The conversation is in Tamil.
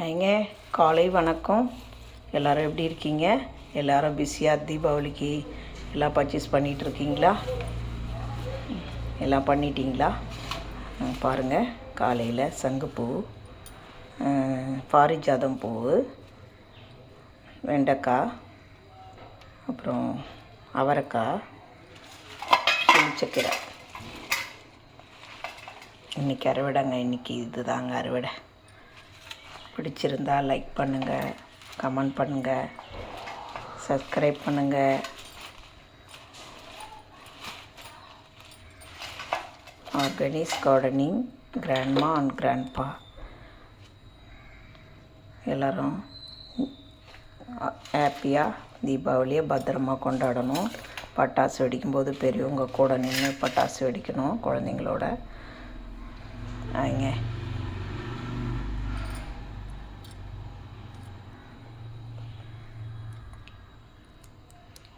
ஐங்க காலை வணக்கம். எல்லோரும் எப்படி இருக்கீங்க? எல்லோரும் பிஸியாக தீபாவளிக்கு எல்லாம் பர்ச்சேஸ் பண்ணிகிட்ருக்கீங்களா? எல்லாம் பண்ணிட்டீங்களா? பாருங்கள், காலையில் சங்குப்பூ, பாரிஜாதம் பூ, வெண்டைக்காய், அப்புறம் அவரைக்காய், புளிச்சக்கீரை. இன்றைக்கி அறுவடைங்க. இன்றைக்கி இது தாங்க அறுவடை. பிடிச்சிருந்தால் லைக் பண்ணுங்கள், கமெண்ட் பண்ணுங்கள், சப்ஸ்கிரைப் பண்ணுங்கள். Organic gardening grandma and grandpa. எல்லோரும் ஹாப்பியாக தீபாவளியை பத்திரமா கொண்டாடணும். பட்டாசு வெடிக்கும்போது பெரியவங்க கூட நின்று பட்டாசு வெடிக்கணும் குழந்தைங்களோட. அவங்க